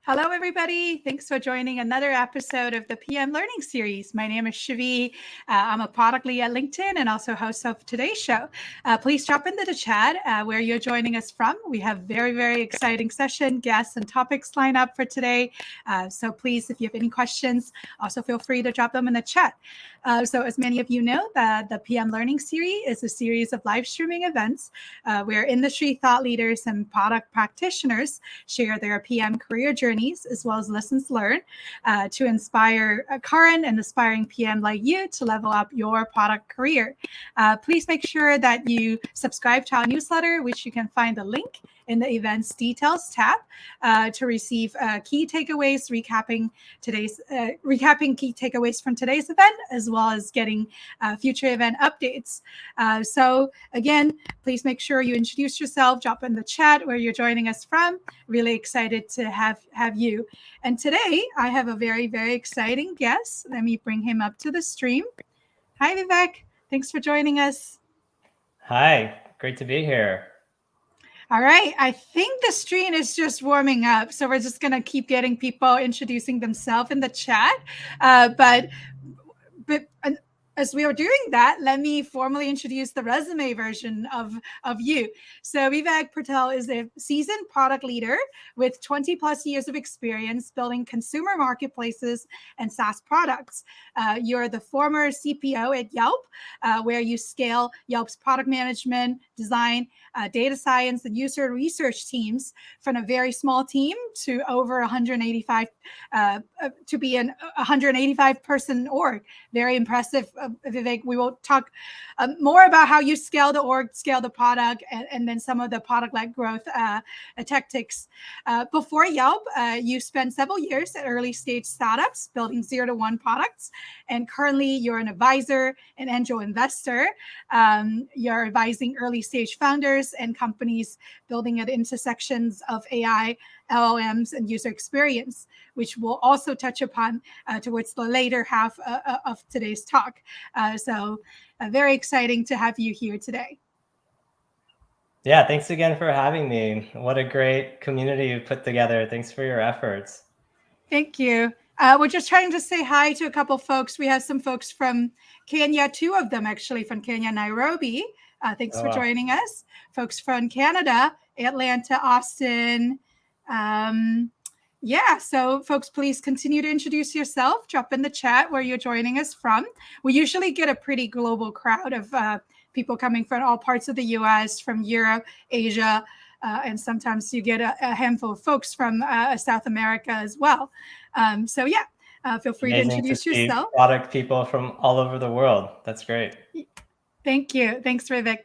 Hello, everybody. Thanks for joining another episode of the PM Learning Series. My name is Shivi. I'm a product lead at LinkedIn and also host of today's show. Please drop into the chat where you're joining us from. We have very, very exciting session, guests, and topics lined up for today. So please, if you have any questions, also feel free to drop them in the chat. So as many of you know, the PM Learning Series is a series of live streaming events where industry thought leaders and product practitioners share their PM career journeys as well as lessons learned to inspire a current and aspiring PM like you to level up your product career. Please make sure that you subscribe to our newsletter, which you can find the link in the events details tab to receive key takeaways, recapping key takeaways from today's event, as well as getting future event updates. So again, please make sure you introduce yourself, drop in the chat where you're joining us from. Really excited to have you. And today I have a very, very exciting guest. Let me bring him up to the stream. Hi, Vivek. Thanks for joining us. Hi, great to be here. All right. I think the stream is just warming up. So we're just going to keep getting people introducing themselves in the chat. But as we are doing that, let me formally introduce the resume version of you. So Vivek Patel is a seasoned product leader with 20 plus years of experience building consumer marketplaces and SaaS products. You're the former CPO at Yelp, where you scale Yelp's product management, design, data science, and user research teams from a very small team to over 185, to be an 185 person org. Very impressive, Vivek. We will talk more about how you scale the org, scale the product, and then some of the product-led growth tactics. Before Yelp, you spent several years at early-stage startups building 0 to 1 products, and currently you're an advisor, an angel investor. You're advising early-stage founders and companies building at intersections of AI, LLMs, and user experience, which we'll also touch upon towards the later half of today's talk. So very exciting to have you here today. Yeah, thanks again for having me. What a great community you've put together. Thanks for your efforts. Thank you. We're just trying to say hi to a couple folks. We have some folks from Kenya, 2 of them actually from Kenya, Nairobi. Thanks for joining us. Folks from Canada, Atlanta, Austin. Yeah, so folks, please continue to introduce yourself. Drop in the chat where you're joining us from. We usually get a pretty global crowd of people coming from all parts of the US, from Europe, Asia, and sometimes you get a handful of folks from South America as well. So yeah, feel free to introduce yourself. Product people from all over the world. That's great. Thank you. Thanks, Vivek.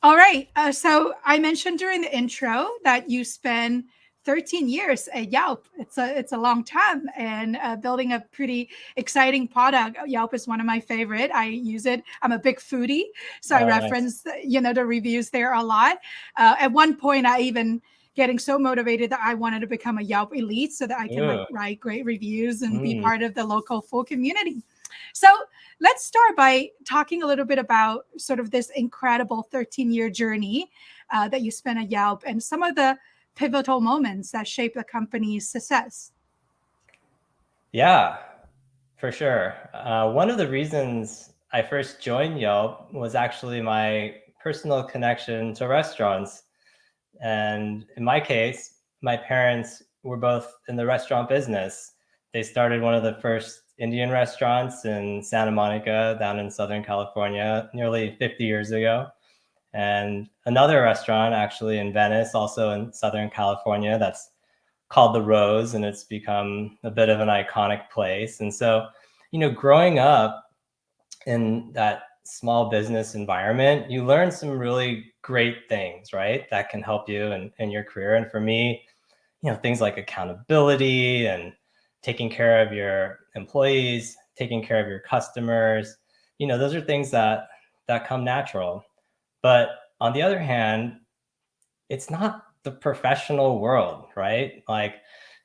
All right. So I mentioned during the intro that you spend 13 years at Yelp. It's a long time, and building a pretty exciting product. Yelp is one of my favorite. I use it. I'm a big foodie, so I reference the reviews there a lot. At one point, I even getting so motivated that I wanted to become a Yelp elite so that I can write great reviews and be part of the local full community. So let's start by talking a little bit about sort of this incredible 13-year journey that you spent at Yelp and some of the pivotal moments that shape the company's success. Yeah, for sure. One of the reasons I first joined Yelp was actually my personal connection to restaurants. And in my case, my parents were both in the restaurant business. They started one of the first Indian restaurants in Santa Monica down in Southern California nearly 50 years ago. And another restaurant actually in Venice, also in Southern California, that's called The Rose, and it's become a bit of an iconic place. And so, growing up in that small business environment, you learn some really great things, right? That can help you in your career. And for me, things like accountability and taking care of your employees, taking care of your customers, those are things that come natural. But on the other hand, it's not the professional world, right? Like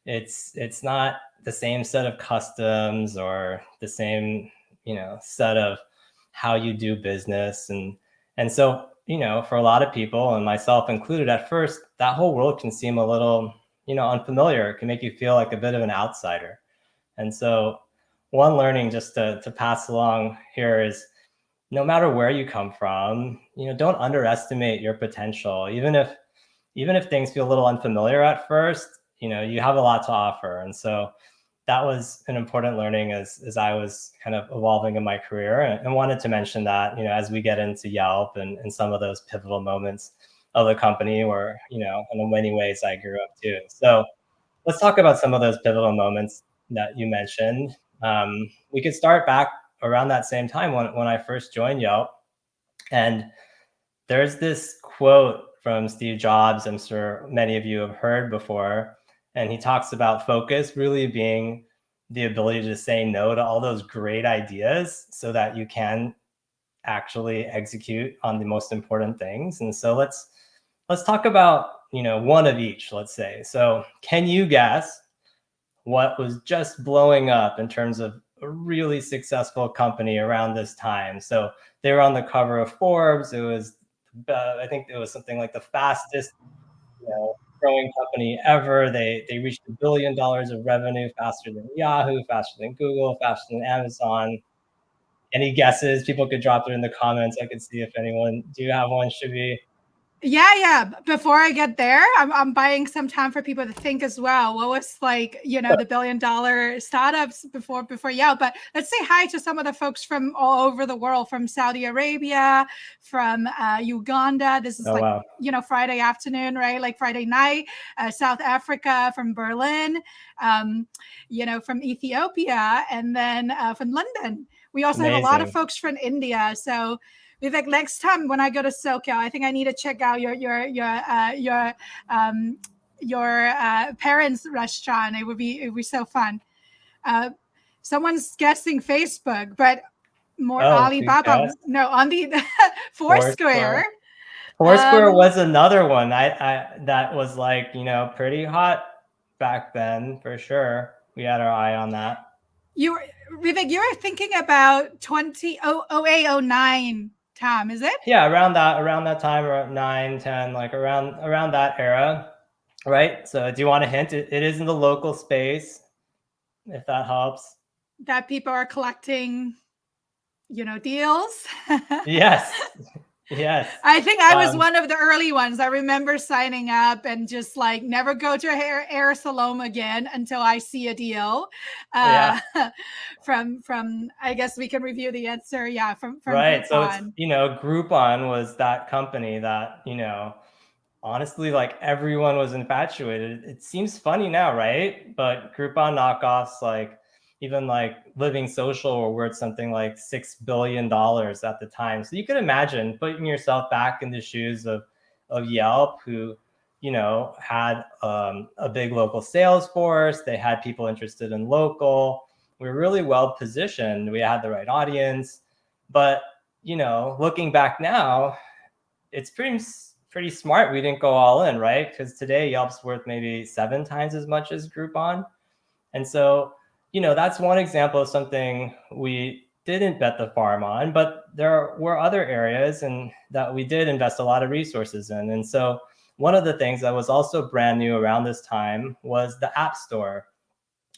it's not the same set of customs or the same, set of how you do business. And so, for a lot of people, and myself included, at first, that whole world can seem a little, unfamiliar. It can make you feel like a bit of an outsider. And so one learning just to pass along here is, no matter where you come from, don't underestimate your potential. Even if things feel a little unfamiliar at first, you have a lot to offer. And so that was an important learning as I was kind of evolving in my career, and wanted to mention that, as we get into Yelp and some of those pivotal moments of the company where, in many ways I grew up too. So let's talk about some of those pivotal moments that you mentioned. We could start back around that same time when I first joined Yelp. And there's this quote from Steve Jobs, I'm sure many of you have heard before. And he talks about focus really being the ability to say no to all those great ideas so that you can actually execute on the most important things. And so let's talk about, one of each, let's say. So can you guess what was just blowing up in terms of a really successful company around this time? So they were on the cover of Forbes. It was, I think it was something like the fastest, growing company ever. They reached $1 billion of revenue faster than Yahoo, faster than Google, faster than Amazon. Any guesses? People could drop it in the comments. I could see if anyone. Do you have one, Shivi? Yeah. Before I get there, I'm buying some time for people to think as well. What was like, the $1 billion startups before Yelp? But let's say hi to some of the folks from all over the world, from Saudi Arabia, from Uganda. This is Oh, wow. Friday afternoon, right? Like Friday night. South Africa, from Berlin, from Ethiopia, and then from London. We also have a lot of folks from India. So Vivek, next time when I go to SoCal, I think I need to check out your parents' restaurant. It would be so fun. Someone's guessing Facebook, but more Alibaba. No, on the Foursquare. Foursquare was another one. I that was like, pretty hot back then for sure. We had our eye on that. Vivek, you were thinking about 2008, 09, Tom, is it? Yeah, around that time, around 9, 10, like around that era, right? So do you want a hint? It is in the local space, if that helps. That people are collecting, deals. Yes. Yes. I think I was one of the early ones. I remember signing up and just like never go to a hair salon again until I see a deal. From I guess we can review the answer. Yeah, from right. Groupon. So it's Groupon was that company that honestly, like everyone was infatuated. It seems funny now, right? But Groupon knockoffs, like even like Living Social, were worth something like $6 billion at the time. So you could imagine putting yourself back in the shoes of Yelp, who had a big local sales force. They had people interested in local. We were really well positioned. We had the right audience. But looking back now, it's pretty smart we didn't go all in, right? Because today Yelp's worth maybe 7 times as much as Groupon. And so, that's one example of something we didn't bet the farm on, but there were other areas and that we did invest a lot of resources in. And so one of the things that was also brand new around this time was the App Store.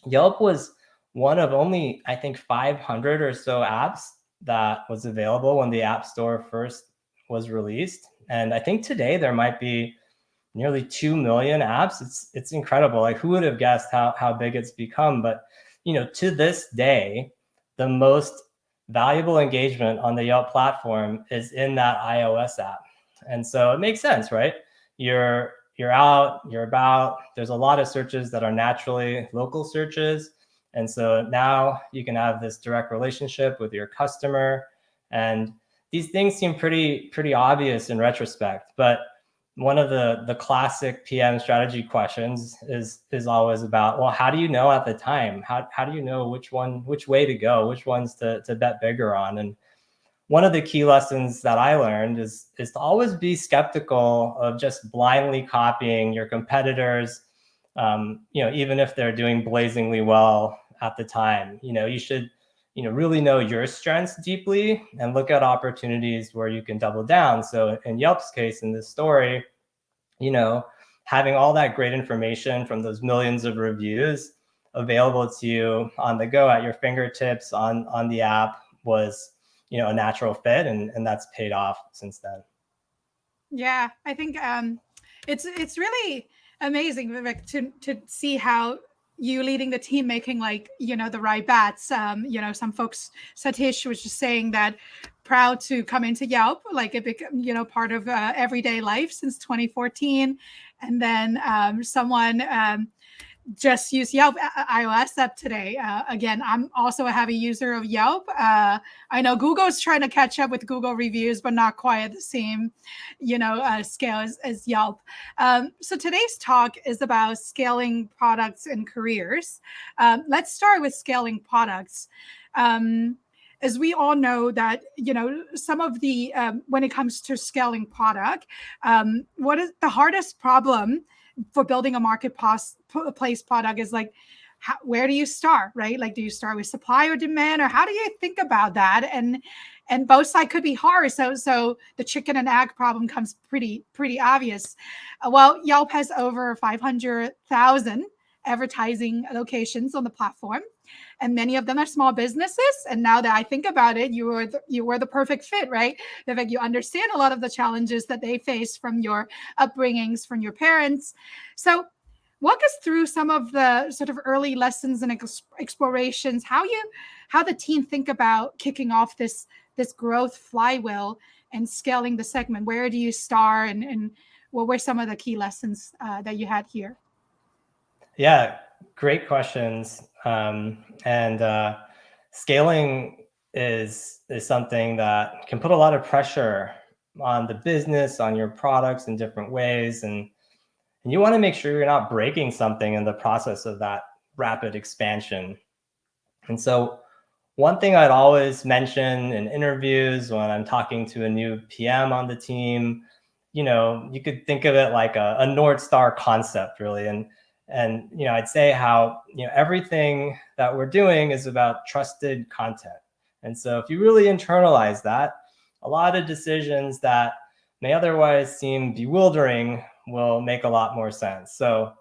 Yelp was one of only, I think, 500 or so apps that was available when the App Store first was released. And I think today there might be nearly 2 million apps. It's incredible. Like, who would have guessed how big it's become? But to this day, the most valuable engagement on the Yelp platform is in that iOS app. And so it makes sense, right? You're out, you're about. There's a lot of searches that are naturally local searches. And so now you can have this direct relationship with your customer. And these things seem pretty obvious in retrospect, but one of the classic PM strategy questions is always about, well, how do you know at the time? How do you know which way to go, which ones to bet bigger on? And one of the key lessons that I learned is to always be skeptical of just blindly copying your competitors, even if they're doing blazingly well at the time. You should really know your strengths deeply and look at opportunities where you can double down. So in Yelp's case, in this story, having all that great information from those millions of reviews available to you on the go at your fingertips on the app was, a natural fit, and that's paid off since then. Yeah, I think it's really amazing, Vivek, to see how you leading the team making the right bets. Some folks, Satish was just saying that proud to come into Yelp, like it become part of everyday life since 2014, and then someone just use Yelp iOS app today. Again, I'm also a heavy user of Yelp. I know Google's trying to catch up with Google reviews, but not quite at the same, scale as Yelp. So today's talk is about scaling products and careers. Let's start with scaling products. As we all know that some of the when it comes to scaling product, what is the hardest problem for building a marketplace product is like, where do you start, right? Like, do you start with supply or demand, or how do you think about that? And both sides could be hard. So the chicken and egg problem comes pretty obvious. Well, Yelp has over 500,000 advertising locations on the platform, and many of them are small businesses. And now that I think about it, you were the perfect fit, right? Vivek, you understand a lot of the challenges that they face from your upbringings, from your parents. So walk us through some of the sort of early lessons and explorations, how the team think about kicking off this growth flywheel and scaling the segment. Where do you start, and what were some of the key lessons that you had here? Yeah, great questions. And scaling is something that can put a lot of pressure on the business, on your products in different ways, and you want to make sure you're not breaking something in the process of that rapid expansion. And so one thing I'd always mention in interviews when I'm talking to a new PM on the team, you could think of it like a North Star concept, really. And I'd say how everything that we're doing is about trusted content. And so if you really internalize that, a lot of decisions that may otherwise seem bewildering will make a lot more sense. So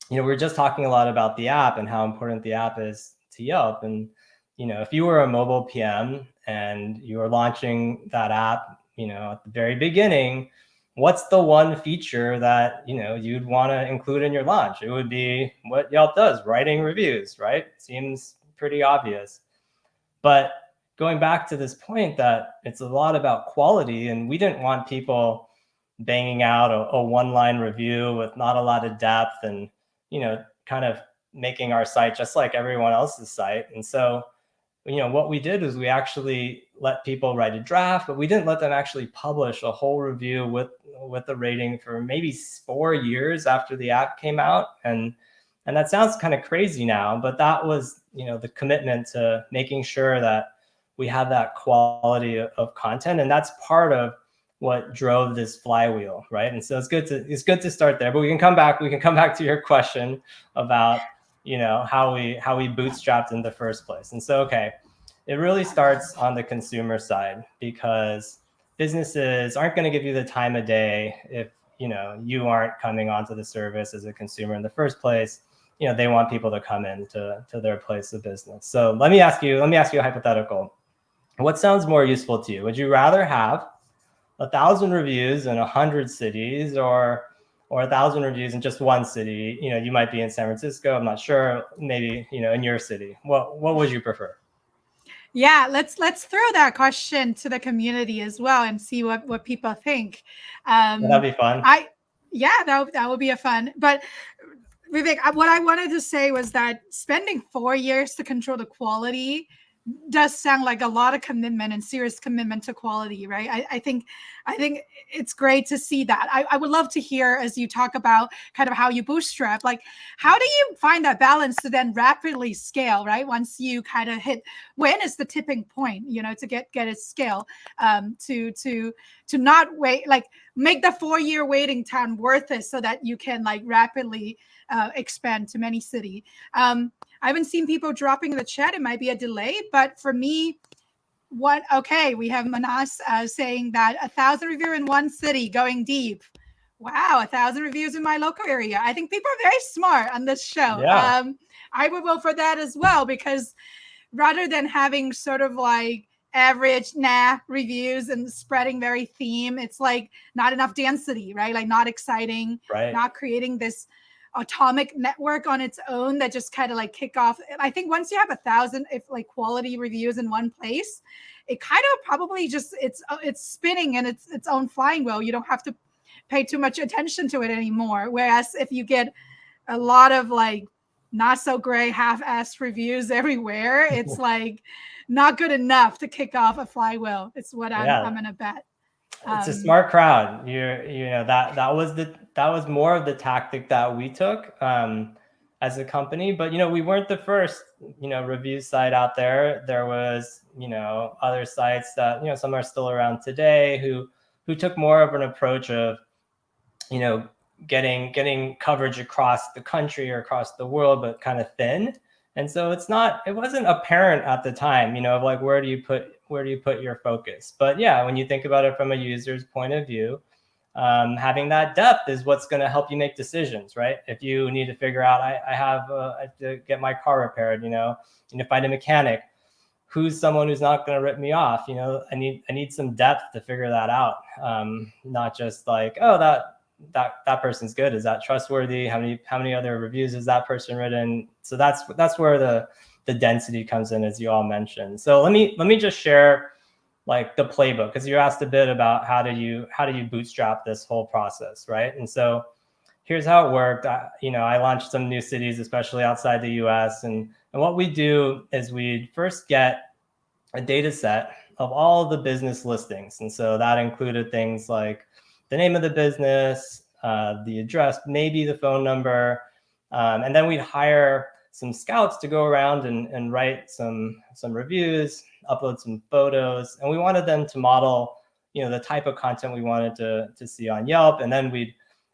we're just talking a lot about the app and how important the app is to Yelp. And if you were a mobile PM and you were launching that app, at the very beginning, what's the one feature that you'd want to include in your launch? It would be what Yelp does, writing reviews, right? Seems pretty obvious. But going back to this point that it's a lot about quality, and we didn't want people banging out a one-line review with not a lot of depth and kind of making our site just like everyone else's site. And so what we did is we actually let people write a draft, but we didn't let them actually publish a whole review with the rating for maybe 4 years after the app came out. And that sounds kind of crazy now, but that was the commitment to making sure that we had that quality of content. And that's part of what drove this flywheel, right? And so it's good to start there, but we can come back to your question about how we bootstrapped in the first place. And so it really starts on the consumer side, because businesses aren't going to give you the time of day if you aren't coming onto the service as a consumer in the first place. They want people to come in to their place of business. So let me ask you a hypothetical. What sounds more useful to you? Would you rather have 1,000 reviews in 100 cities, or 1,000 reviews in just one city? You might be in San Francisco, I'm not sure, maybe in your city. What would you prefer? Yeah, let's throw that question to the community as well and see what people think. That'd be fun. That would be a fun. But Vivek, what I wanted to say was that spending 4 years to control the quality does sound like a lot of commitment and serious commitment to quality, right? I think it's great to see that. I would love to hear, as you talk about kind of how you bootstrap, like how do you find that balance to then rapidly scale, right? Once you kind of hit, when is the tipping point, to get it scale, to not wait, like make the 4 year waiting time worth it so that you can like rapidly expand to many city. I haven't seen people dropping in the chat. It might be a delay, but for me, we have Manas saying that 1,000 review in one city going deep. Wow, 1,000 reviews in my local area. I think people are very smart on this show. Yeah, I would vote for that as well, because rather than having sort of like average reviews and spreading very theme, it's like not enough density, right? Like not exciting, right. not creating this atomic network on its own that just kind of like kick off. I think once you have 1,000, if like quality reviews in one place, it kind of probably just it's spinning in its own flying wheel. You don't have to pay too much attention to it anymore. Whereas if you get a lot of like not so great half-assed reviews everywhere, it's like not good enough to kick off a flywheel. It's what I'm Yeah, gonna bet. it's a Um, smart crowd. That was more of the tactic that we took as a company. But we weren't the first review site out there. There was other sites that some are still around today who took more of an approach of you know getting coverage across the country or across the world, but kind of thin. And so it wasn't apparent at the time, of like where do you put your focus. But yeah, when you think about it from a user's point of view, having that depth is what's going to help you make decisions, right? If you need to figure out, I have to get my car repaired, you need to find a mechanic. Who's someone who's not going to rip me off? I need some depth to figure that out. Not just like, oh, that person's good. Is that trustworthy? How many other reviews has that person written? So that's where the density comes in, as you all mentioned. So let me just share like the playbook, because you asked a bit about how do you bootstrap this whole process, right? And so here's how it worked. I launched some new cities, especially outside the US. And what we do is we first get a data set of all the business listings. And so that included things like the name of the business, the address, maybe the phone number. And then we'd hire some scouts to go around and write some reviews, upload some photos. And we wanted them to model, the type of content we wanted to see on Yelp. And then we'd,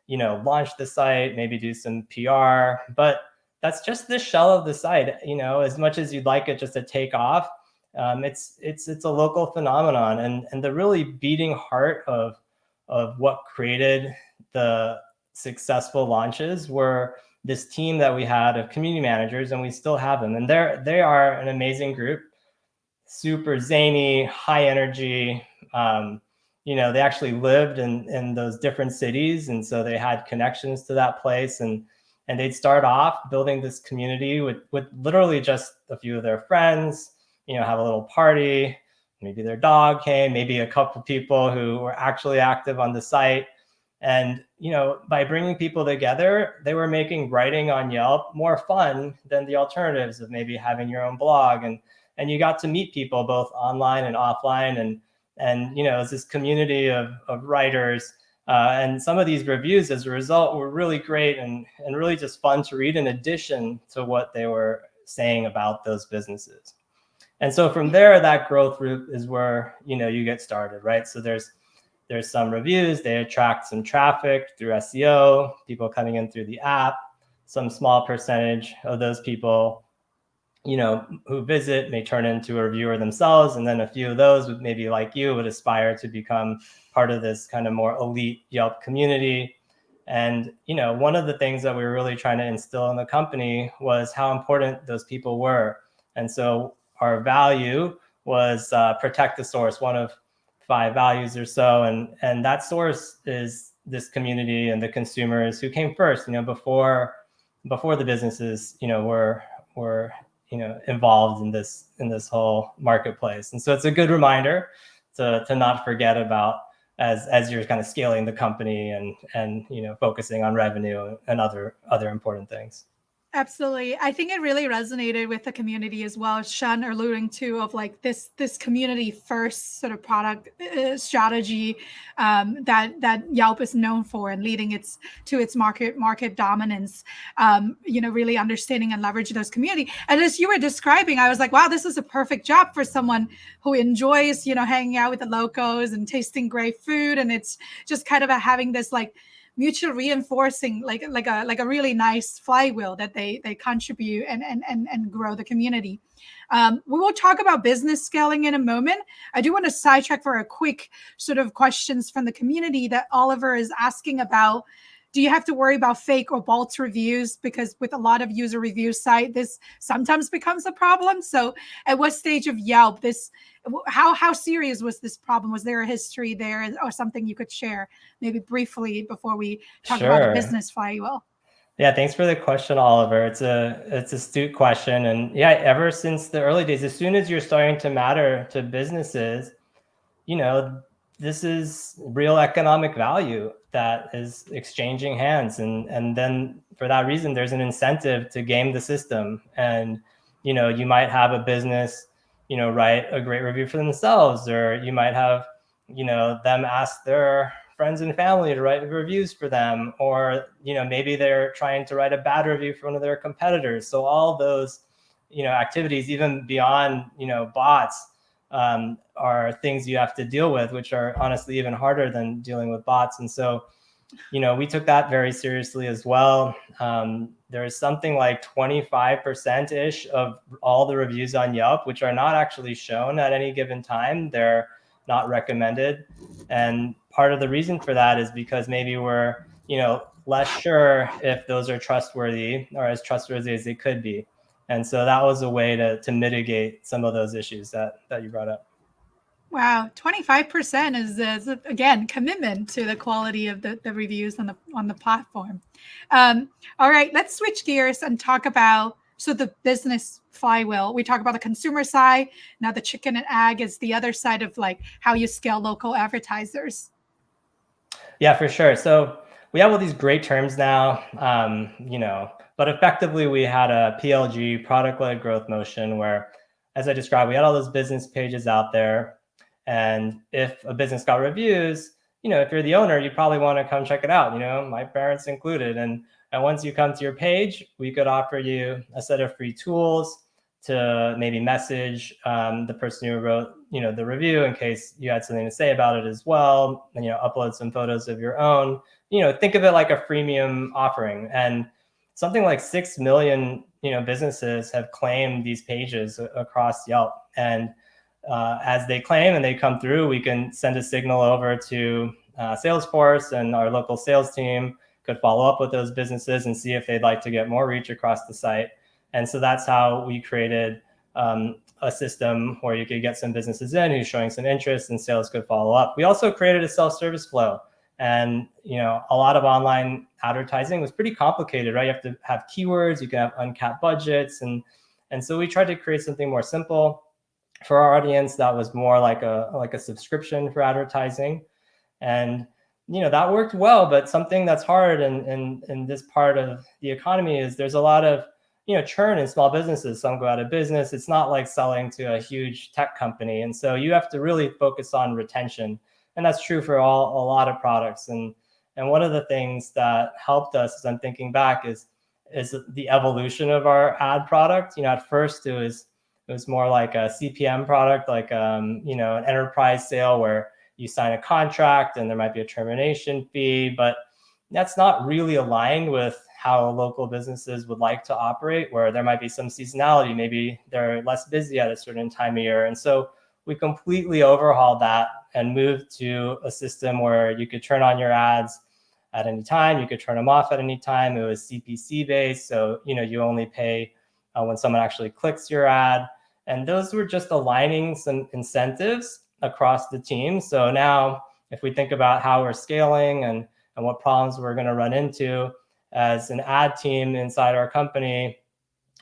launch the site, maybe do some PR. But that's just the shell of the site. As much as you'd like it just to take off, it's a local phenomenon. And the really beating heart of what created the successful launches were this team that we had of community managers, and we still have them. And they are an amazing group, super zany, high energy. They actually lived in those different cities, and so they had connections to that place. And they'd start off building this community with literally just a few of their friends, have a little party. Maybe their dog came, maybe a couple people who were actually active on the site. And, by bringing people together, they were making writing on Yelp more fun than the alternatives of maybe having your own blog. And you got to meet people both online and offline. And it's this community of writers. And some of these reviews, as a result, were really great and really just fun to read, in addition to what they were saying about those businesses. And so from there, that growth route is where you get started, right? So there's some reviews, they attract some traffic through SEO, people coming in through the app. Some small percentage of those people, who visit may turn into a reviewer themselves, and then a few of those would maybe, like you, would aspire to become part of this kind of more elite Yelp community. And one of the things that we were really trying to instill in the company was how important those people were. And so our value was protect the source, one of 5 values or so. And that source is this community and the consumers who came first, before the businesses, were involved in this whole marketplace. And so it's a good reminder to not forget about, as you're kind of scaling the company and focusing on revenue and other important things. Absolutely. I think it really resonated with the community as well, as Sean alluding to, of like this community first sort of product strategy that Yelp is known for, and leading to its market dominance. Really understanding and leverage those community. And as you were describing, I was like, wow, this is a perfect job for someone who enjoys hanging out with the locals and tasting great food, and it's just kind of having this like mutual reinforcing, like a really nice flywheel that they contribute and grow the community. We will talk about business scaling in a moment. I do want to sidetrack for a quick sort of questions from the community that Oliver is asking about. Do you have to worry about fake or bots reviews? Because with a lot of user review site, this sometimes becomes a problem. So at what stage of Yelp, how serious was this problem? Was there a history there or something you could share maybe briefly before we talk about the Sure. business flywheel? Yeah, thanks for the question, Oliver. It's a astute question. And yeah, ever since the early days, as soon as you're starting to matter to businesses, you know, this is real economic value that is exchanging hands. And then for that reason, there's an incentive to game the system. And, you might have a business, write a great review for themselves, or you might have, them ask their friends and family to write reviews for them, or, maybe they're trying to write a bad review for one of their competitors. So all those, activities, even beyond, bots, are things you have to deal with, which are honestly even harder than dealing with bots. And so, we took that very seriously as well. There's something like 25%-ish of all the reviews on Yelp, which are not actually shown at any given time. They're not recommended. And part of the reason for that is because maybe we're, less sure if those are trustworthy or as trustworthy as they could be. And so that was a way to mitigate some of those issues that you brought up. Wow, 25% is again commitment to the quality of the reviews on the platform. All right, let's switch gears and talk about the business flywheel. We talk about the consumer side. Now the chicken and egg is the other side of like how you scale local advertisers. Yeah, for sure. So we have all these great terms now, but effectively we had a PLG, product-led growth motion, where, as I described, we had all those business pages out there. And if a business got reviews, if you're the owner, you probably want to come check it out, my parents included. And once you come to your page, we could offer you a set of free tools to maybe message the person who wrote, the review, in case you had something to say about it as well, and, upload some photos of your own. Think of it like a freemium offering. And something like 6 million, businesses have claimed these pages across Yelp. And as they claim and they come through, we can send a signal over to Salesforce, and our local sales team could follow up with those businesses and see if they'd like to get more reach across the site. And so that's how we created a system where you could get some businesses in who's showing some interest, and sales could follow up. We also created a self-service flow. And a lot of online advertising was pretty complicated, right? You have to have keywords, you can have uncapped budgets. And so we tried to create something more simple for our audience that was more like a subscription for advertising. And that worked well. But something that's hard in this part of the economy is there's a lot of churn in small businesses. Some go out of business. It's not like selling to a huge tech company. And so you have to really focus on retention. And that's true for a lot of products. And one of the things that helped us, as I'm thinking back, is the evolution of our ad product. At first it was more like a CPM product, like an enterprise sale where you sign a contract and there might be a termination fee, but that's not really aligned with how local businesses would like to operate, where there might be some seasonality. Maybe they're less busy at a certain time of year. And so we completely overhauled that and moved to a system where you could turn on your ads at any time. You could turn them off at any time. It was CPC based. So, you only pay when someone actually clicks your ad. And those were just aligning some incentives across the team. So now if we think about how we're scaling and what problems we're going to run into, as an ad team inside our company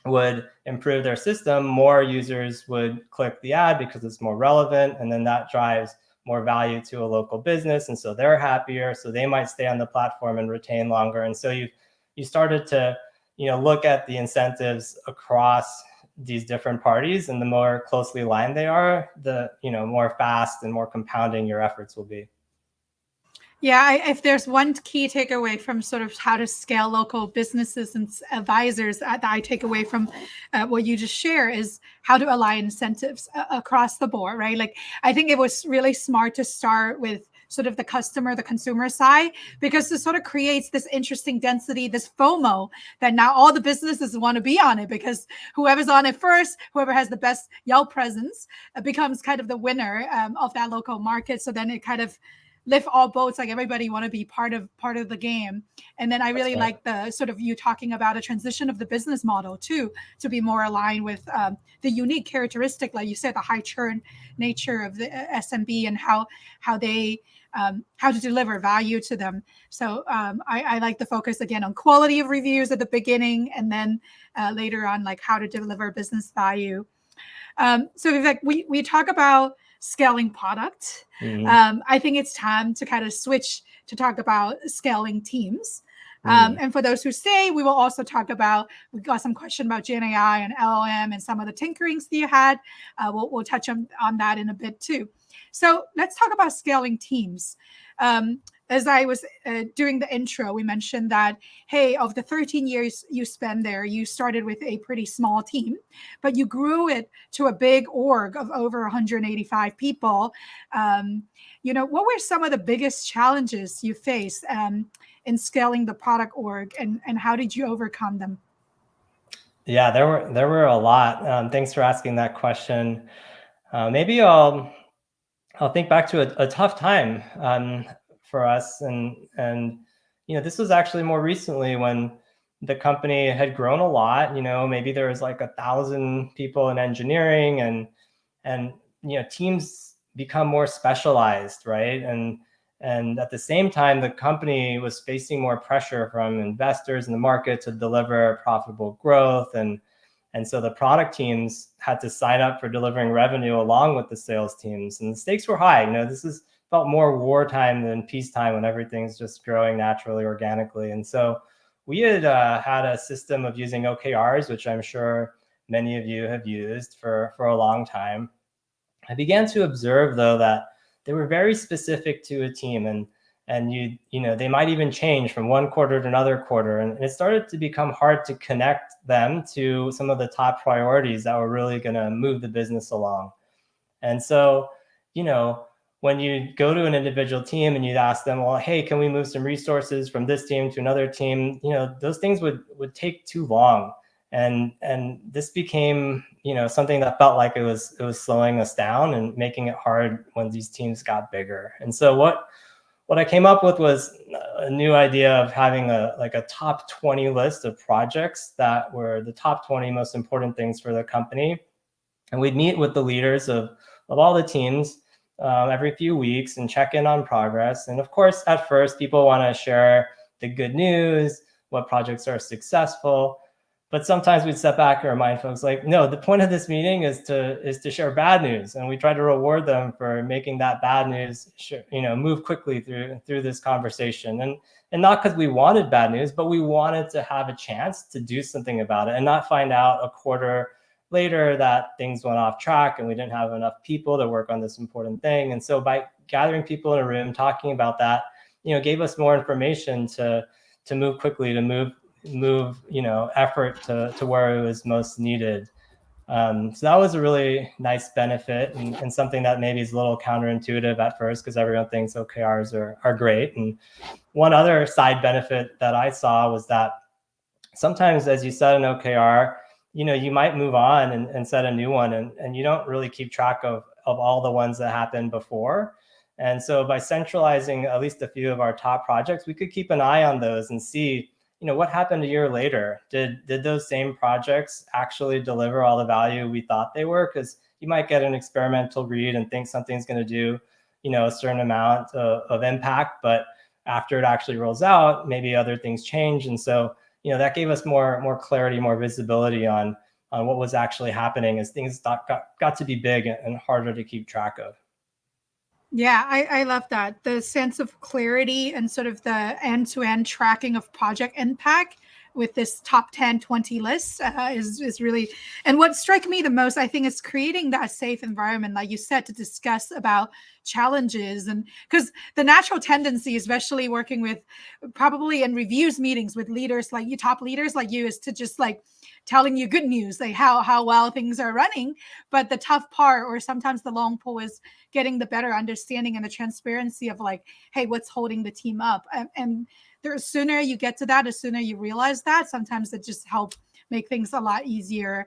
would improve their system, more users would click the ad because it's more relevant. And then that drives more value to a local business. And so they're happier. So they might stay on the platform and retain longer. And so you started to, look at the incentives across these different parties, and the more closely aligned they are, the, more fast and more compounding your efforts will be. Yeah, if there's one key takeaway from sort of how to scale local businesses and advisors that I take away from what you just share is how to align incentives across the board, right? Like, I think it was really smart to start with sort of the customer, the consumer side, because this sort of creates this interesting density, this FOMO, that now all the businesses want to be on it, because whoever's on it first, whoever has the best Yelp presence, becomes kind of the winner of that local market. So then it kind of lift all boats, like everybody want to be part of the game. And then I That's really right. like the sort of you talking about a transition of the business model too, to be more aligned with the unique characteristic, like you said, the high churn nature of the SMB, and how they how to deliver value to them. So I like the focus again on quality of reviews at the beginning, and then later on, like how to deliver business value. So Vivek, we talk about scaling product. Mm-hmm. I think it's time to kind of switch to talk about scaling teams. Mm. And for those who stay, we will also talk about, we got some question about Gen AI and LLM and some of the tinkerings that you had. We'll touch on that in a bit too. So let's talk about scaling teams. As I was doing the intro, we mentioned that, hey, of the 13 years you spent there, you started with a pretty small team, but you grew it to a big org of over 185 people. What were some of the biggest challenges you faced in scaling the product org, and how did you overcome them? Yeah, there were a lot. Thanks for asking that question. Maybe I'll think back to a tough time for us, and this was actually more recently when the company had grown a lot. Maybe there was like 1,000 people in engineering, and teams become more specialized, right? And at the same time, the company was facing more pressure from investors in the market to deliver profitable growth, and so the product teams had to sign up for delivering revenue along with the sales teams, and the stakes were high. This is felt more wartime than peacetime, when everything's just growing naturally, organically. And so we had had a system of using OKRs, which I'm sure many of you have used for a long time. I began to observe, though, that they were very specific to a team, and they might even change from one quarter to another quarter, and it started to become hard to connect them to some of the top priorities that were really going to move the business along. And so, when you go to an individual team and you'd ask them, well, hey, can we move some resources from this team to another team? Those things would take too long. And this became, something that felt like it was slowing us down and making it hard when these teams got bigger. And so what I came up with was a new idea of having a top 20 list of projects that were the top 20 most important things for the company. And we'd meet with the leaders of all the teams every few weeks and check in on progress. And of course, at first, people want to share the good news, what projects are successful. But sometimes we'd step back and remind folks, like, no, the point of this meeting is to share bad news, and we try to reward them for making that bad news, move quickly through this conversation. And not because we wanted bad news, but we wanted to have a chance to do something about it and not find out a quarter later that things went off track and we didn't have enough people to work on this important thing. And so by gathering people in a room, talking about that, gave us more information to move quickly, to move effort to where it was most needed. So that was a really nice benefit, and something that maybe is a little counterintuitive at first, because everyone thinks OKRs are great. And one other side benefit that I saw was that sometimes, as you set an OKR, you might move on and set a new one, and you don't really keep track of all the ones that happened before. And so by centralizing at least a few of our top projects, we could keep an eye on those and see, what happened a year later. Did those same projects actually deliver all the value we thought they were? Because you might get an experimental read and think something's going to do, a certain amount of impact, but after it actually rolls out, maybe other things change. And so that gave us more clarity, more visibility on what was actually happening as things got to be big and harder to keep track of. Yeah, I love that. The sense of clarity and sort of the end-to-end tracking of project impact with this top 10, 20 list is really, and what struck me the most, I think, is creating that safe environment, like you said, to discuss about challenges. And because the natural tendency, especially working with probably in reviews meetings with leaders like you, top leaders like you, is to just like telling you good news, like how well things are running. But the tough part, or sometimes the long pull, is getting the better understanding and the transparency of like, hey, what's holding the team up? And the sooner you get to that, the sooner you realize that, sometimes it just helps make things a lot easier.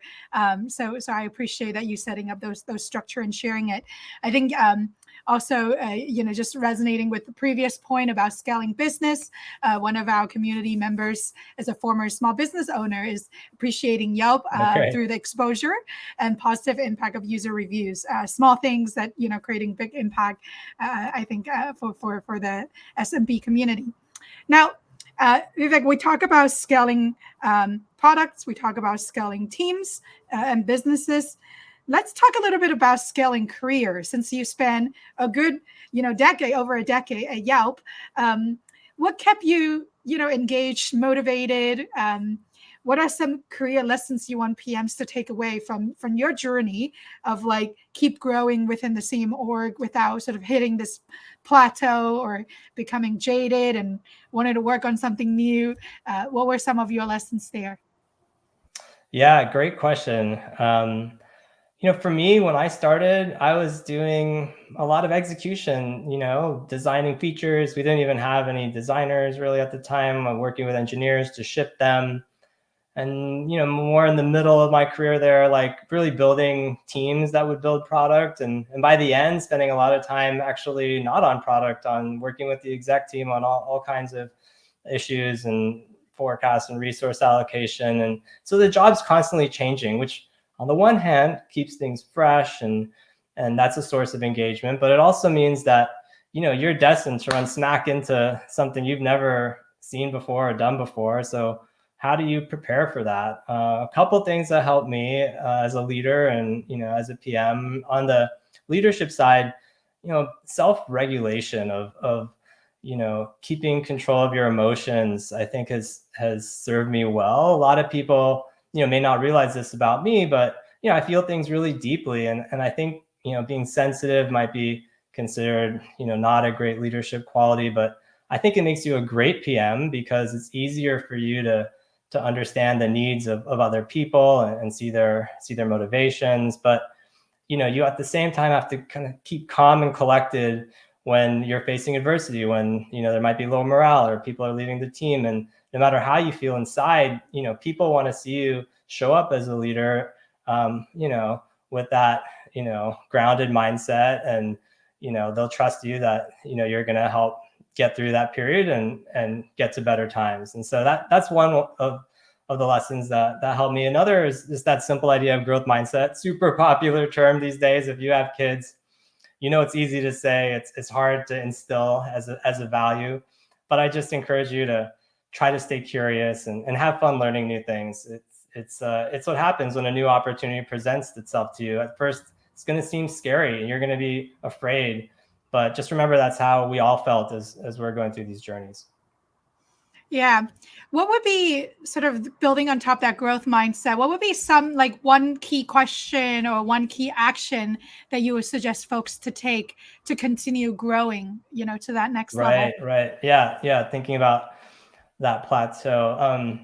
So I appreciate that you setting up those structure and sharing it. I think also, just resonating with the previous point about scaling business. One of our community members, as a former small business owner, is appreciating Yelp through the exposure and positive impact of user reviews. Small things that creating big impact. I think for the SMB community. Now, Vivek, we talk about scaling products, we talk about scaling teams and businesses. Let's talk a little bit about scaling careers. Since you spent a good, over a decade at Yelp, what kept you, engaged, motivated? What are some career lessons you want PMs to take away from your journey of like keep growing within the same org without sort of hitting this plateau or becoming jaded and wanted to work on something new? What were some of your lessons there? Yeah, great question. For me, when I started, I was doing a lot of execution, designing features. We didn't even have any designers really at the time. I'm working with engineers to ship them. And, more in the middle of my career there, like really building teams that would build product. And by the end, spending a lot of time actually not on product, on working with the exec team on all kinds of issues and forecast and resource allocation. And so the job's constantly changing, which on the one hand keeps things fresh and that's a source of engagement, but it also means that you're destined to run smack into something you've never seen before or done before. So how do you prepare for that? A couple things that helped me as a leader and as a PM on the leadership side, self-regulation of keeping control of your emotions, I think has served me well. A lot of people, may not realize this about me, but I feel things really deeply, and I think being sensitive might be considered not a great leadership quality, but I think it makes you a great PM because it's easier for you to understand the needs of other people and see their motivations. But you at the same time have to kind of keep calm and collected when you're facing adversity, when there might be low morale or people are leaving the team. And no matter how you feel inside, people want to see you show up as a leader, with that grounded mindset, and they'll trust you that you're going to help get through that period and get to better times. And so that's one of the lessons that helped me. Another is just that simple idea of growth mindset, super popular term these days. If you have kids, it's easy to say, it's hard to instill as a value, but I just encourage you to try to stay curious and have fun learning new things. It's what happens when a new opportunity presents itself to you. At first, it's going to seem scary and you're going to be afraid, but just remember that's how we all felt as we're going through these journeys. Yeah. What would be, sort of building on top of that growth mindset, what would be some like one key question or one key action that you would suggest folks to take to continue growing, to that next level? Right. Yeah. Thinking about that plateau.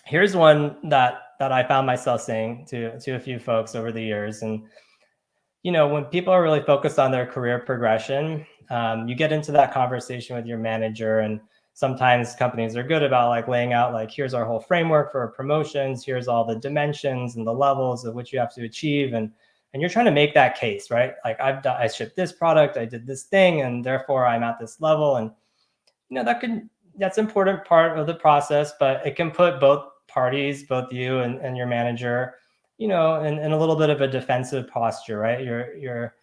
Here's one that I found myself saying to a few folks over the years. And when people are really focused on their career progression, you get into that conversation with your manager, and sometimes companies are good about like laying out like, here's our whole framework for promotions, here's all the dimensions and the levels of which you have to achieve, and you're trying to make that case, right? Like I shipped this product, I did this thing, and therefore I'm at this level. And that's an important part of the process, but it can put both parties, both you and your manager, in a little bit of a defensive posture, right? You're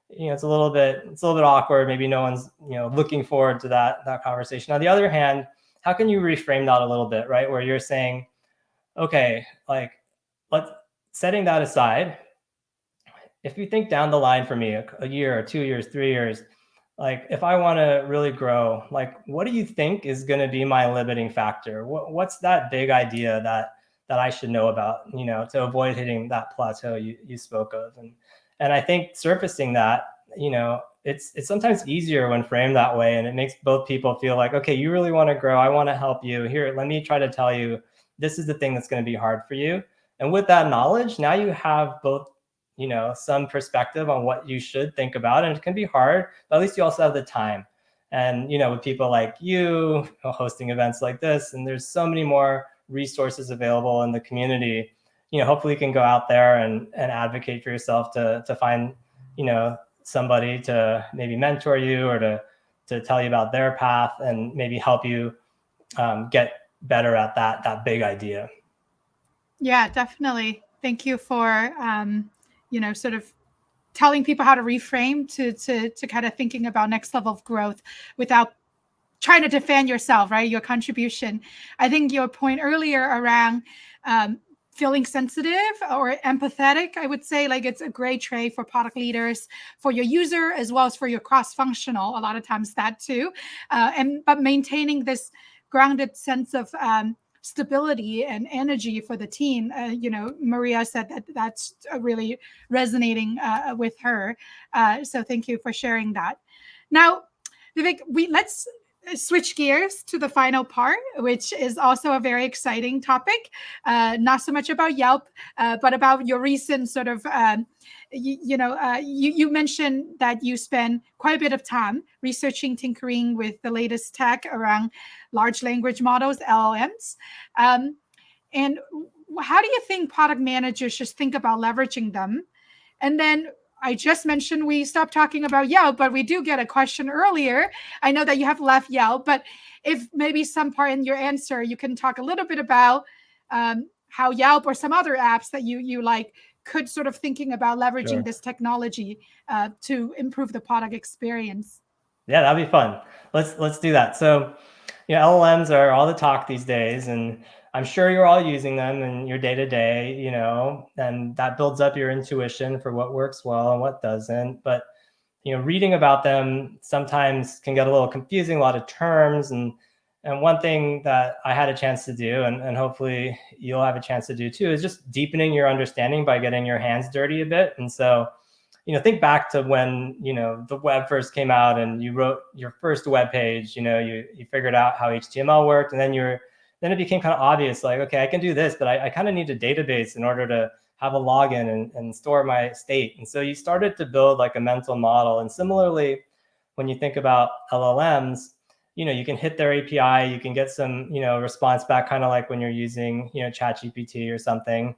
it's a little bit awkward. Maybe no one's looking forward to that conversation. On the other hand, how can you reframe that a little bit, right? Where you're saying, okay, like let's setting that aside. If you think down the line for me, a year or 2 years, 3 years, like if I want to really grow, like what do you think is going to be my limiting factor? What's that big idea that I should know about, you know, to avoid hitting that plateau you spoke of? And I think surfacing that, you know, it's sometimes easier when framed that way, and it makes both people feel like, okay, you really want to grow, I want to help you. Here, let me try to tell you this is the thing that's going to be hard for you. And with that knowledge, now you have both, you know, some perspective on what you should think about, and it can be hard, but at least you also have the time. And you know, with people like you hosting events like this, and there's so many more resources available in the community, you know, hopefully you can go out there and advocate for yourself to find, you know, somebody to maybe mentor you, or to tell you about their path and maybe help you get better at that big idea. Yeah, definitely. Thank you for you know, sort of telling people how to reframe to kind of thinking about next level of growth without trying to defend yourself, right? Your contribution. I think your point earlier around um, feeling sensitive or empathetic, I would say, like it's a great trait for product leaders, for your user, as well as for your cross functional. A lot of times that too, and but maintaining this grounded sense of stability and energy for the team. You know, Maria said that that's really resonating with her. So thank you for sharing that. Now, Vivek, let's switch gears to the final part, which is also a very exciting topic. Not so much about Yelp, but about your recent sort of, you mentioned that you spend quite a bit of time researching, tinkering with the latest tech around large language models, LLMs. And how do you think product managers should think about leveraging them? And then I just mentioned we stopped talking about Yelp, but we do get a question earlier. I know that you have left Yelp, but if maybe some part in your answer, you can talk a little bit about how Yelp or some other apps that you like could sort of thinking about leveraging Sure. this technology to improve the product experience. Yeah, that'd be fun. Let's do that. So, you know, LLMs are all the talk these days, and I'm sure you're all using them in your day to day, you know, and that builds up your intuition for what works well and what doesn't. But you know, reading about them sometimes can get a little confusing, a lot of terms. And one thing that I had a chance to do, and hopefully you'll have a chance to do too, is just deepening your understanding by getting your hands dirty a bit. And so, you know, think back to when, you know, the web first came out and you wrote your first web page, you know, you figured out how HTML worked, and then it became kind of obvious, like, okay, I can do this, but I kind of need a database in order to have a login and store my state. And so you started to build like a mental model. And similarly, when you think about LLMs, you know, you can hit their API, you can get some, you know, response back, kind of like when you're using, you know, ChatGPT or something.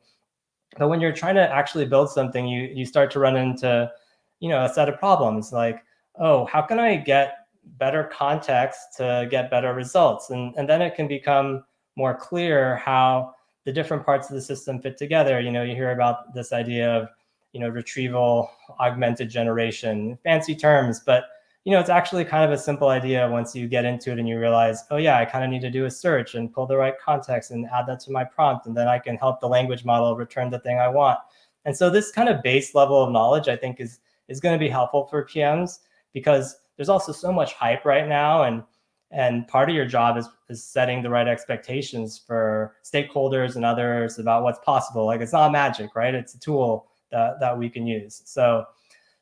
But when you're trying to actually build something, you start to run into, you know, a set of problems like, oh, how can I get better context to get better results? And then it can become more clear how the different parts of the system fit together. You know, you hear about this idea of, you know, retrieval augmented generation, fancy terms, but you know, it's actually kind of a simple idea once you get into it and you realize, oh yeah, I kind of need to do a search and pull the right context and add that to my prompt, and then I can help the language model return the thing I want. And so this kind of base level of knowledge, I think, is going to be helpful for PMs, because there's also so much hype right now, and part of your job is setting the right expectations for stakeholders and others about what's possible. Like, it's not magic, right? It's a tool that we can use. So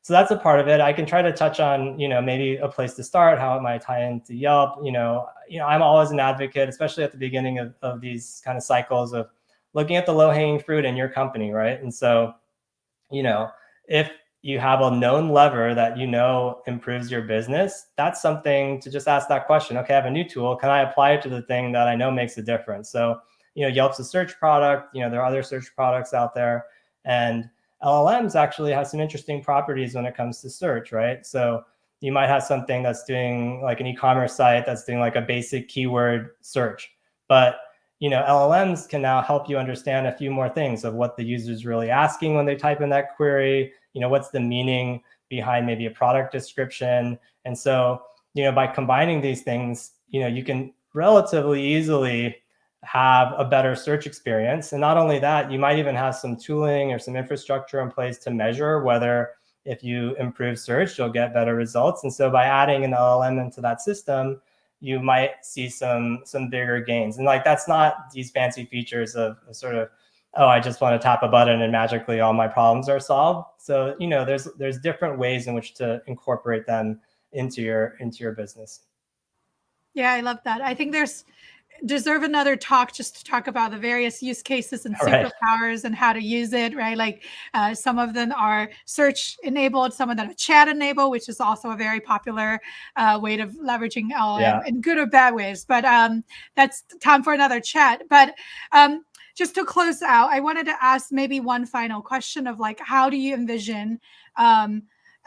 that's a part of it. I can try to touch on, you know, maybe a place to start, how it might tie into Yelp. I'm always an advocate, especially at the beginning of these kind of cycles, of looking at the low hanging fruit in your company, right? And so, you know, if you have a known lever that you know improves your business, that's something to just ask that question. Okay, I have a new tool. Can I apply it to the thing that I know makes a difference? So, you know, Yelp's a search product. You know, there are other search products out there. And LLMs actually have some interesting properties when it comes to search, right? So you might have something that's doing like an e-commerce site that's doing like a basic keyword search, but you know, LLMs can now help you understand a few more things of what the user is really asking when they type in that query. You know, what's the meaning behind maybe a product description? And so, you know, by combining these things, you know, you can relatively easily have a better search experience. And not only that, you might even have some tooling or some infrastructure in place to measure whether if you improve search, you'll get better results. And so by adding an LLM into that system, you might see some bigger gains. And like, that's not these fancy features of sort of, oh, I just want to tap a button and magically all my problems are solved. So, there's different ways in which to incorporate them into your business. Yeah, I love that. I think deserve another talk just to talk about the various use cases and Right. superpowers and how to use it, right? Like some of them are search enabled, some of them are chat enabled, which is also a very popular way of leveraging LLM Yeah. in good or bad ways. But that's time for another chat. But just to close out, I wanted to ask maybe one final question of like, how do you envision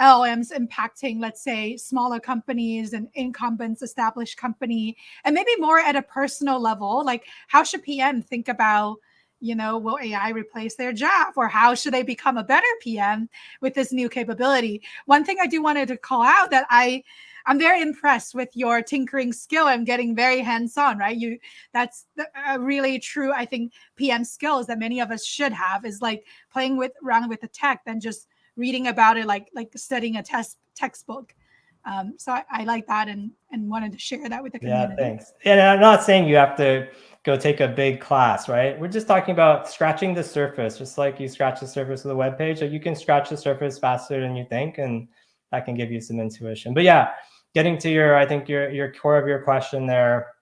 LLMs impacting, let's say, smaller companies and incumbents, established company, and maybe more at a personal level? Like, how should PM think about, will AI replace their job, or how should they become a better PM with this new capability? One thing I do wanted to call out that I'm very impressed with your tinkering skill and getting very hands-on, right? That's a really true, I think, PM skills that many of us should have, is like playing around with the tech than just reading about it like studying a textbook. So I like that and wanted to share that with the Yeah, community. thanks. And I'm not saying you have to go take a big class, right? We're just talking about scratching the surface, just like you scratch the surface of the web page. So you can scratch the surface faster than you think, and that can give you some intuition. But yeah, getting to I think your core of your question there,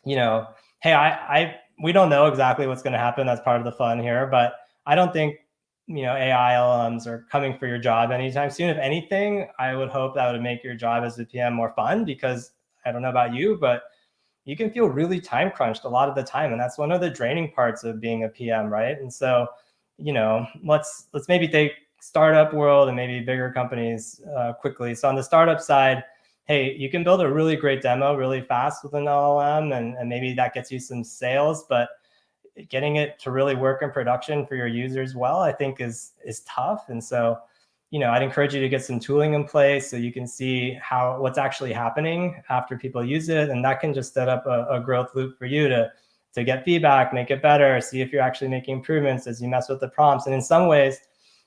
hey, we don't know exactly what's going to happen. That's part of the fun here, but I don't think AI LLMs are coming for your job anytime soon. If anything, I would hope that would make your job as a PM more fun, because I don't know about you, but you can feel really time crunched a lot of the time, and that's one of the draining parts of being a PM, right? And so, let's maybe take startup world and maybe bigger companies quickly. So on the startup side, hey, you can build a really great demo really fast with an LLM, and maybe that gets you some sales, but getting it to really work in production for your users well, I think is tough. And so, I'd encourage you to get some tooling in place so you can see what's actually happening after people use it, and that can just set up a growth loop for you to get feedback, make it better, see if you're actually making improvements as you mess with the prompts. And in some ways,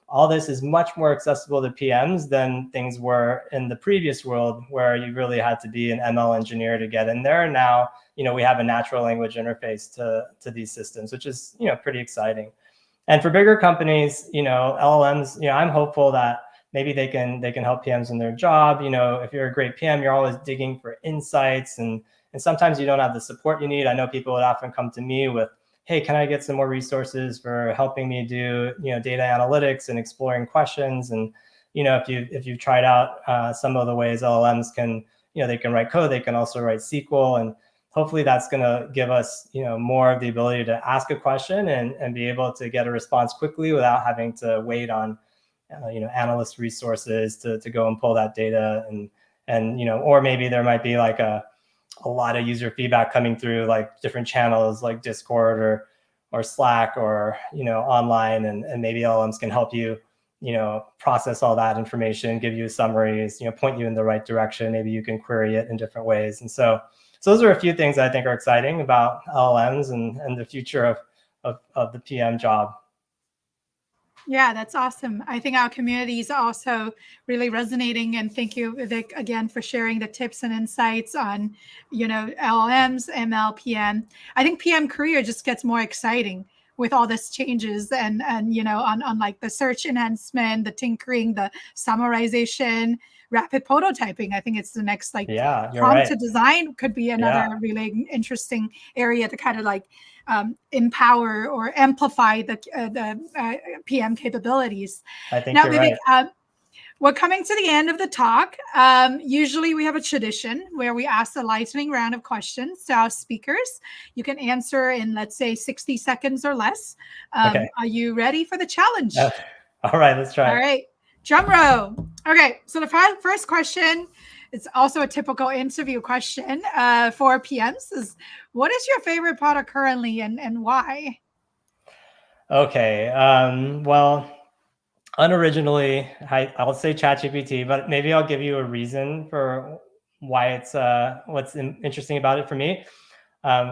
all this is much more accessible to PMs than things were in the previous world, where you really had to be an ML engineer to get in there. Now, we have a natural language interface to these systems, which is, pretty exciting. And for bigger companies, LLMs, I'm hopeful that maybe they can help PMs in their job. If you're a great PM, you're always digging for insights, and sometimes you don't have the support you need. I know people would often come to me with, hey, can I get some more resources for helping me do, data analytics and exploring questions? And, if you've tried out some of the ways LLMs can, they can write code, they can also write SQL, and hopefully that's going to give us, more of the ability to ask a question and be able to get a response quickly without having to wait on, analyst resources to go and pull that data. And, or maybe there might be like a lot of user feedback coming through like different channels like Discord or Slack or, online, and maybe LLMs can help you, process all that information, give you summaries, point you in the right direction. Maybe you can query it in different ways. And so those are a few things I think are exciting about LLMs and the future of the PM job. Yeah, that's awesome. I think our community is also really resonating. And thank you, Vivek, again for sharing the tips and insights on, LLMs, ML, PM. I think PM career just gets more exciting with all this changes and on like the search enhancement, the tinkering, the summarization, rapid prototyping. I think it's the next like Yeah, you're prompt right. to design could be another Yeah, really interesting area to kind of like empower or amplify the PM capabilities. I think Now, you're Vivek, right. we're coming to the end of the talk. Usually, we have a tradition where we ask a lightning round of questions to our speakers. You can answer in, let's say, 60 seconds or less. Okay. Are you ready for the challenge? All right, let's try All it. right, drum roll. Okay, so the first question is also a typical interview question for PMs is, what is your favorite product currently and why? Okay. Well, unoriginally, I'll say ChatGPT, but maybe I'll give you a reason for why it's what's interesting about it for me.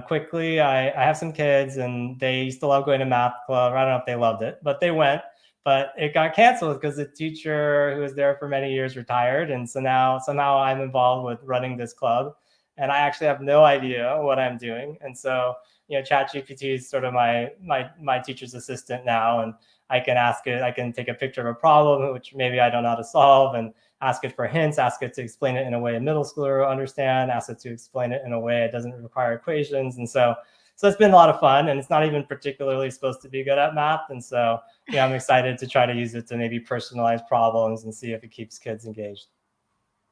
Quickly, I have some kids, and they used to love going to math club. I don't know if they loved it, but they went. but it got canceled because the teacher who was there for many years retired. And so now somehow I'm involved with running this club, and I actually have no idea what I'm doing. And so, ChatGPT is sort of my teacher's assistant now, and I can ask it, I can take a picture of a problem, which maybe I don't know how to solve, and ask it for hints, ask it to explain it in a way a middle schooler will understand, ask it to explain it in a way it doesn't require equations. And so it's been a lot of fun, and it's not even particularly supposed to be good at math. And so, I'm excited to try to use it to maybe personalize problems and see if it keeps kids engaged.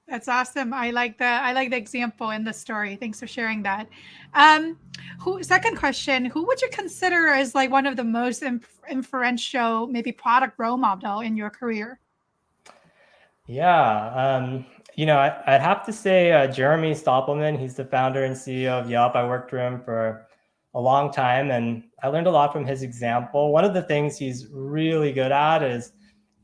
That's awesome. I like the example in the story. Thanks for sharing that. Second question, who would you consider as like one of the most influential, maybe product role model in your career? Yeah, I'd have to say Jeremy Stoppelman. He's the founder and CEO of Yelp. I worked for him for a long time, and I learned a lot from his example. One of the things he's really good at is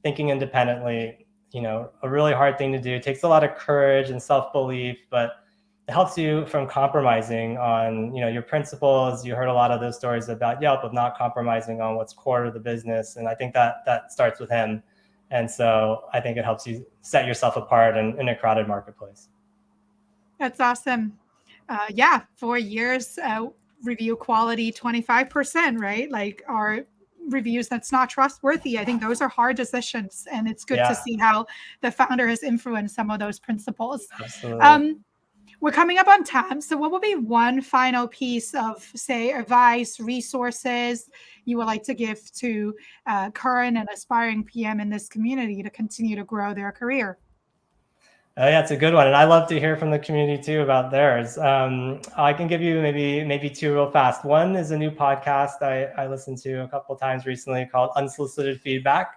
thinking independently. A really hard thing to do. It takes a lot of courage and self-belief, but it helps you from compromising on, your principles. You heard a lot of those stories about Yelp of not compromising on what's core to the business, and I think that starts with him. And so I think it helps you set yourself apart in a crowded marketplace. That's awesome. Yeah, 4 years, review quality 25%, right? Like our reviews that's not trustworthy. I think those are hard decisions, and it's good to Yeah, see how the founder has influenced some of those principles. absolutely. Um, we're coming up on time. So, what would be one final piece of, say, advice, resources you would like to give to current and aspiring PM in this community to continue to grow their career? Yeah, it's a good one, and I love to hear from the community too about theirs. I can give you maybe two real fast. One is a new podcast I listened to a couple of times recently called Unsolicited Feedback.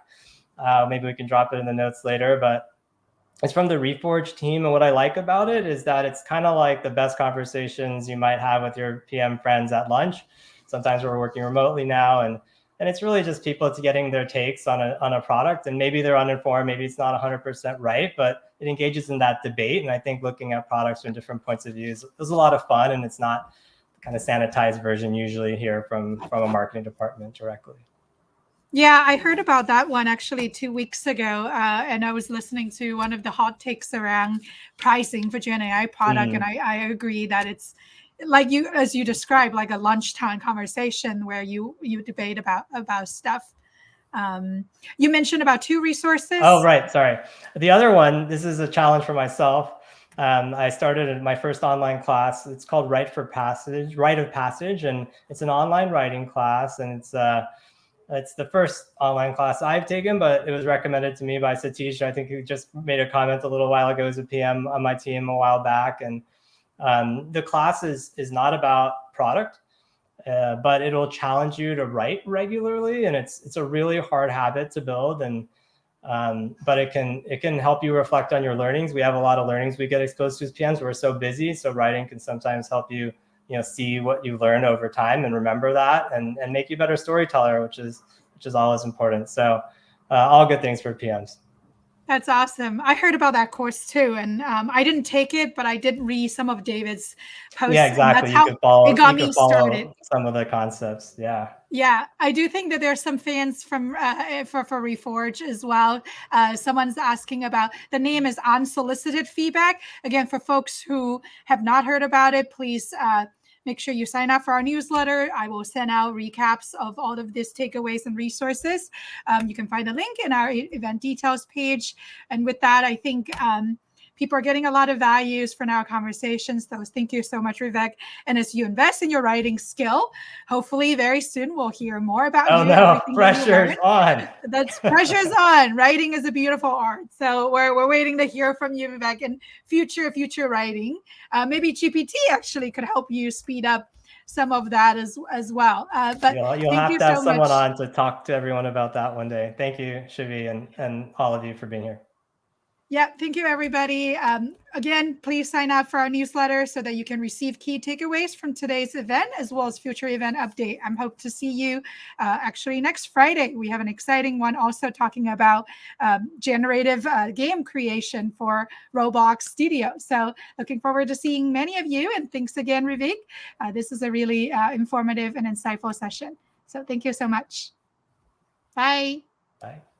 Maybe we can drop it in the notes later, but it's from the Reforge team. And what I like about it is that it's kind of like the best conversations you might have with your PM friends at lunch. Sometimes we're working remotely now, and it's really just people to getting their takes on a product, and maybe they're uninformed, maybe it's not 100% right, but it engages in that debate. And I think looking at products from different points of view is a lot of fun, and it's not the kind of sanitized version usually here from a marketing department directly. Yeah, I heard about that one actually 2 weeks ago, and I was listening to one of the hot takes around pricing for Gen AI product, and I agree that it's like as you described, like a lunchtime conversation where you debate about stuff. You mentioned about two Oh, resources. right. Sorry. The other one, this is a challenge for myself. I started my first online class. It's called Rite of Passage, and it's an online writing class, and it's the first online class I've taken, but it was recommended to me by Satish. I think he just made a comment a little while ago as a PM on my team a while back. And the class is not about product, but it'll challenge you to write regularly. And it's a really hard habit to build. And but it can help you reflect on your learnings. We have a lot of learnings we get exposed to as PMs. We're so busy. So writing can sometimes help you, see what you learn over time and remember that, and make you a better storyteller, which is always important. So all good things for PMs. That's awesome. I heard about that course too, and I didn't take it, but I did read some of David's Yeah, posts, and that's exactly. You how could it follow got me started. some of the concepts. Yeah. Yeah, I do think that there's some fans from for Reforge as well. Someone's asking about the name is Unsolicited Feedback. Again, for folks who have not heard about it, please make sure you sign up for our newsletter. I will send out recaps of all of these takeaways and resources. You can find a link in our event details page. And with that, I think people are getting a lot of values from our conversations. So thank you so much, Vivek. And as you invest in your writing skill, hopefully very soon we'll hear more about Oh you and no, everything that you pressure's learned. on. That's pressure's on. Writing is a beautiful art. So we're waiting to hear from you, Vivek, in future writing. Maybe GPT actually could help you speed up some of that as well. But You'll thank have you to have so someone much. on to talk to everyone about that one day. Thank you, Shivi, and all of you for being here. Yeah, thank you, everybody. Again, please sign up for our newsletter so that you can receive key takeaways from today's event as well as future event update. I'm hope to see you actually next Friday. We have an exciting one also talking about generative game creation for Roblox Studio. So looking forward to seeing many of you. And thanks again, Vivek. This is a really informative and insightful session. So thank you so much. Bye. Bye.